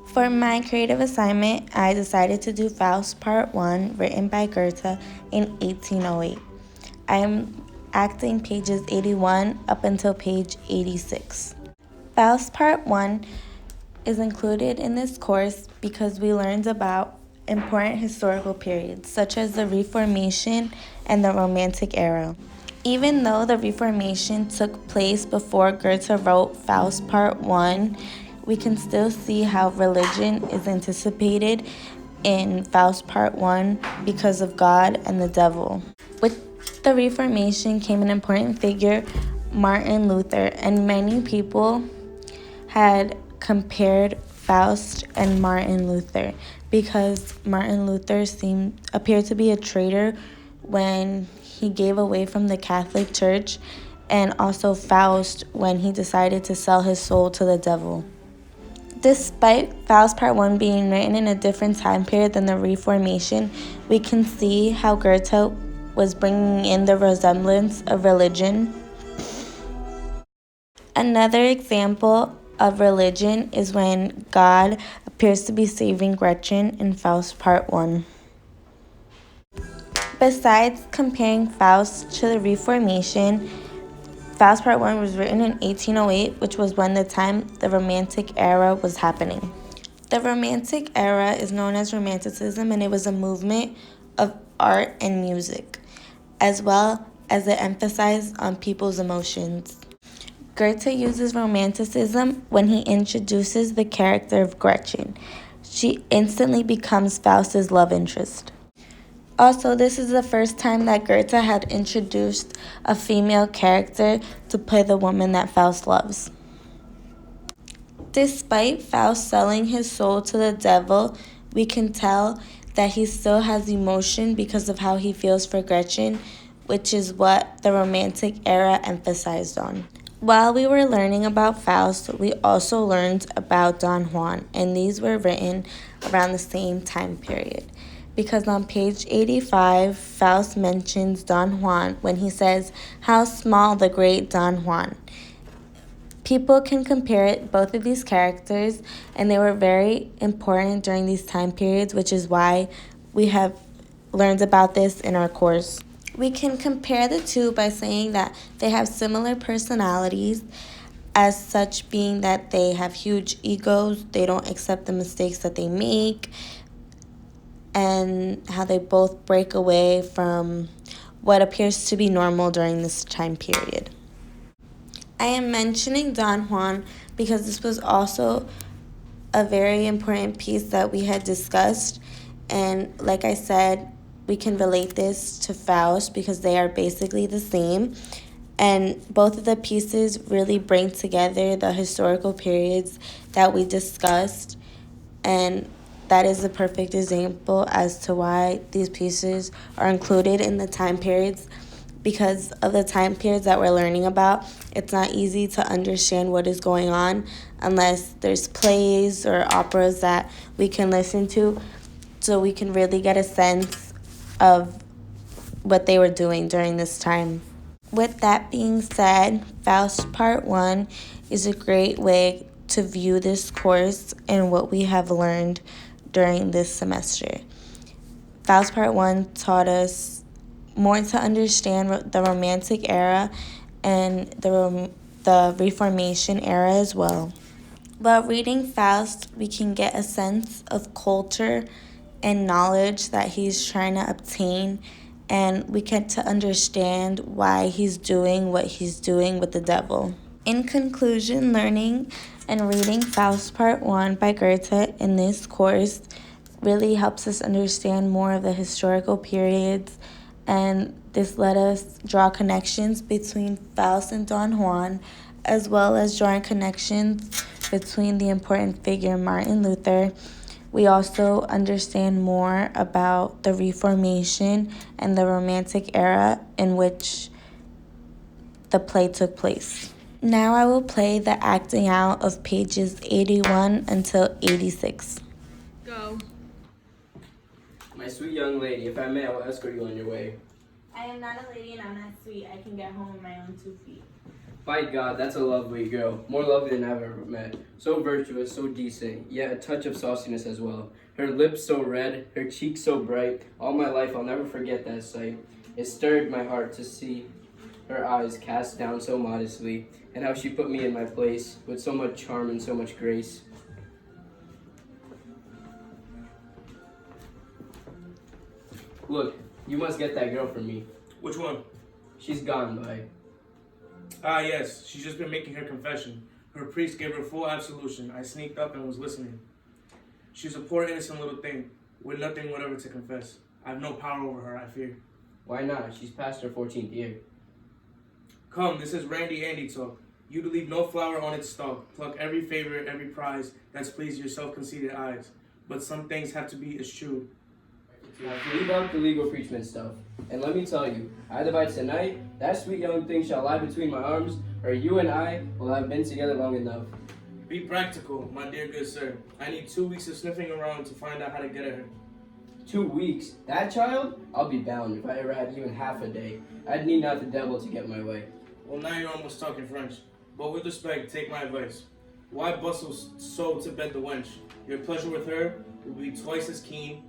For my creative assignment, I decided to do Faust Part 1, written by Goethe in 1808. I am acting pages 81 up until page 86. Faust Part 1 is included in this course because we learned about important historical periods, such as the Reformation and the Romantic era. Even though the Reformation took place before Goethe wrote Faust Part 1, we can still see how religion is anticipated in Faust Part 1 because of God and the devil. With the Reformation came an important figure, Martin Luther, and many people had compared Faust and Martin Luther because Martin Luther appeared to be a traitor when he gave away from the Catholic Church, and also Faust when he decided to sell his soul to the devil. Despite Faust Part 1 being written in a different time period than the Reformation, we can see how Goethe was bringing in the resemblance of religion. Another example of religion is when God appears to be saving Gretchen in Faust Part 1. Besides comparing Faust to the Reformation, Faust Part 1 was written in 1808, which was when the Romantic era was happening. The Romantic era is known as Romanticism, and it was a movement of art and music, as well as it emphasized on people's emotions. Goethe uses Romanticism when he introduces the character of Gretchen. She instantly becomes Faust's love interest. Also, this is the first time that Goethe had introduced a female character to play the woman that Faust loves. Despite Faust selling his soul to the devil, we can tell that he still has emotion because of how he feels for Gretchen, which is what the Romantic era emphasized on. While we were learning about Faust, we also learned about Don Juan, and these were written around the same time period. Because on page 85, Faust mentions Don Juan when he says, "How small the great Don Juan." People can compare both of these characters, and they were very important during these time periods, which is why we have learned about this in our course. We can compare the two by saying that they have similar personalities, as such being that they have huge egos, they don't accept the mistakes that they make, and how they both break away from what appears to be normal during this time period. I am mentioning Don Juan because this was also a very important piece that we had discussed, and like I said, we can relate this to Faust because they are basically the same, and both of the pieces really bring together the historical periods that we discussed, and that is a perfect example as to why these pieces are included in the time periods. Because of the time periods that we're learning about, it's not easy to understand what is going on unless there's plays or operas that we can listen to, so we can really get a sense of what they were doing during this time. With that being said, Faust Part 1 is a great way to view this course and what we have learned during this semester. Faust Part 1 taught us more to understand the Romantic era and the Reformation era as well. While reading Faust, we can get a sense of culture and knowledge that he's trying to obtain, and we get to understand why he's doing what he's doing with the devil. In conclusion, learning and reading Faust Part 1 by Goethe in this course really helps us understand more of the historical periods, and this let us draw connections between Faust and Don Juan, as well as drawing connections between the important figure Martin Luther. We also understand more about the Reformation and the Romantic era in which the play took place. Now I will play the acting out of pages 81 until 86. Go. My sweet young lady, if I may, I will escort you on your way. I am not a lady and I'm not sweet. I can get home on my own 2 feet. By God, that's a lovely girl. More lovely than I've ever met. So virtuous, so decent, yet a touch of sauciness as well. Her lips so red, her cheeks so bright. All my life I'll never forget that sight. It stirred my heart to see her eyes cast down so modestly, and how she put me in my place with so much charm and so much grace. Look, you must get that girl for me. Which one? She's gone by. Ah, yes. She's just been making her confession. Her priest gave her full absolution. I sneaked up and was listening. She's a poor innocent little thing, with nothing whatever to confess. I have no power over her, I fear. Why not? She's past her 14th year. Come, this is Randy Andy talk. You to leave no flower on its stalk. Pluck every favorite, every prize that's pleased your self-conceited eyes. But some things have to be eschewed. Now leave out the legal preachment stuff. And let me tell you, either by tonight, that sweet young thing shall lie between my arms, or you and I will have been together long enough. Be practical, my dear good sir. I need 2 weeks of sniffing around to find out how to get at her. 2 weeks? That child? I'll be bound if I ever had even half a day. I'd need not the devil to get my way. Well, now you're almost talking French. But with respect, take my advice. Why bustle so to bed the wench? Your pleasure with her will be twice as keen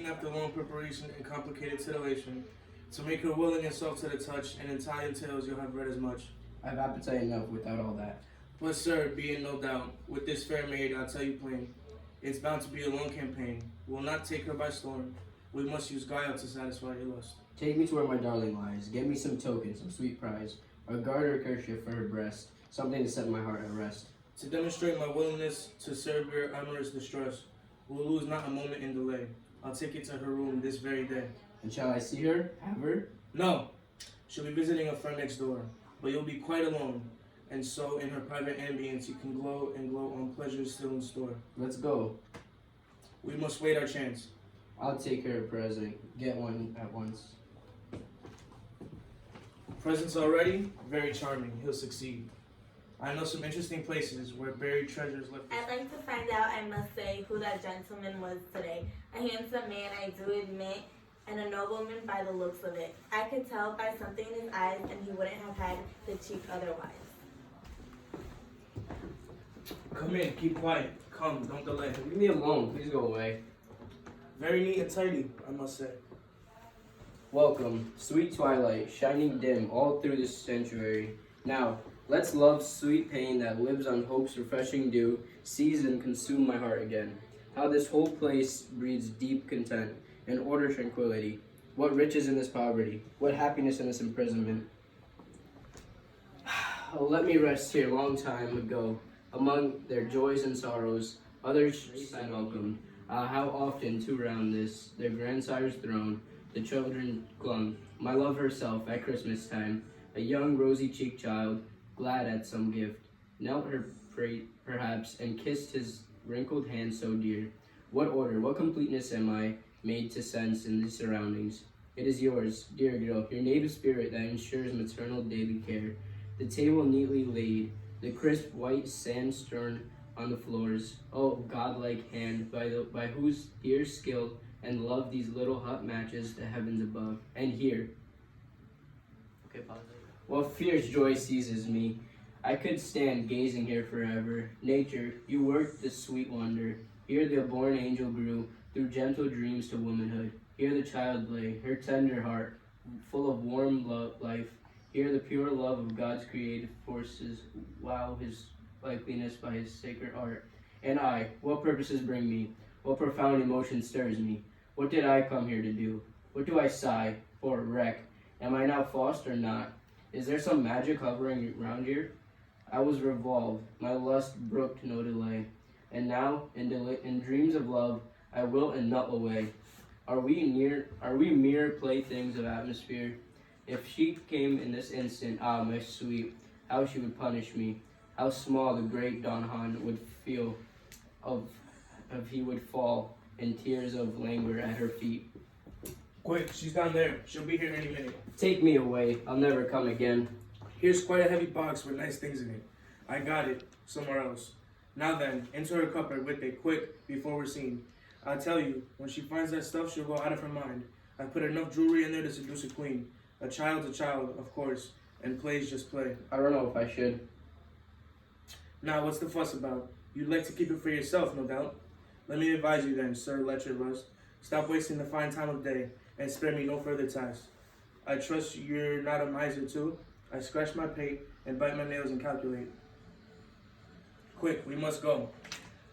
after long preparation and complicated titillation, to make her willing and soft to the touch, and in Italian tales you'll have read as much. I've appetite enough without all that. But sir, be in no doubt, with this fair maid, I'll tell you plain, it's bound to be a long campaign. We'll not take her by storm. We must use guile to satisfy your lust. Take me to where my darling lies. Get me some token, some sweet prize. A garter or kerchief for her breast. Something to set my heart at rest. To demonstrate my willingness to serve your amorous distress, we'll lose not a moment in delay. I'll take you to her room this very day. And shall I see her? Have her? No, she'll be visiting a friend next door, but you'll be quite alone. And so in her private ambience, you can glow and glow on pleasures still in store. Let's go. We must wait our chance. I'll take her a present. Get one at once. Presents already? Very charming. He'll succeed. I know some interesting places where buried treasures left. I'd like to find out, I must say, who that gentleman was today. A handsome man, I do admit, and a nobleman by the looks of it. I could tell by something in his eyes, and he wouldn't have had the cheek otherwise. Come in, keep quiet. Come, don't delay. Leave me alone. Please go away. Very neat and tidy, I must say. Welcome, sweet twilight, shining dim all through this sanctuary. Now, let's love sweet pain that lives on hope's refreshing dew, seize and consume my heart again. How this whole place breeds deep content and order tranquility. What riches in this poverty, what happiness in this imprisonment. Oh, let me rest here long time ago, among their joys and sorrows, others I welcomed. Ah, how often, too, round this, their grandsire's throne, the children clung. My love herself, at Christmas time, a young rosy-cheeked child, glad at some gift, knelt her perhaps, and kissed his wrinkled hand so dear. What order, what completeness am I made to sense in these surroundings? It is yours, dear girl, your native spirit that ensures maternal daily care. The table neatly laid, the crisp white sand strewn on the floors. Oh, godlike hand, by whose dear skill and love these little hut matches the heavens above. And here, what fierce joy seizes me. I could stand gazing here forever. Nature, you worked this sweet wonder. Here the born angel grew, through gentle dreams to womanhood. Here the child lay, her tender heart, full of warm life. Here the pure love of God's creative forces wow his likeliness by his sacred art. And I, what purposes bring me? What profound emotion stirs me? What did I come here to do? What do I sigh for, wreck? Am I now lost or not? Is there some magic hovering around here? I was revolved, my lust brooked no delay. And now, in dreams of love, I wilt and nut away. Are we mere playthings of atmosphere? If she came in this instant, ah, my sweet, how she would punish me. How small the great Don Juan would feel if he would fall in tears of languor at her feet. Quick, she's down there. She'll be here any minute. Take me away. I'll never come again. Here's quite a heavy box with nice things in it. I got it somewhere else. Now then, into her cupboard with it, quick, before we're seen. I tell you, when she finds that stuff, she'll go out of her mind. I put enough jewelry in there to seduce a queen. A child's a child, of course, and play's just play. I don't know if I should. Now, what's the fuss about? You'd like to keep it for yourself, no doubt. Let me advise you then, Sir Lecture Rust. Stop wasting the fine time of day, and spare me no further task. I trust you're not a miser too. I scratch my pate and bite my nails and calculate. Quick, we must go.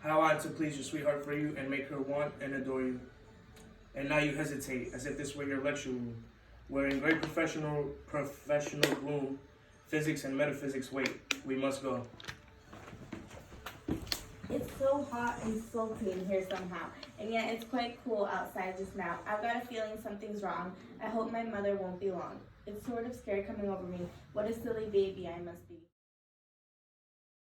How I to please your sweetheart for you and make her want and adore you. And now you hesitate, as if this were your lecture room, where in great professional gloom, physics and metaphysics wait. We must go. It's so hot and sultry in here somehow, and yet it's quite cool outside just now. I've got a feeling something's wrong. I hope my mother won't be long. It's sort of scared coming over me. What a silly baby I must be.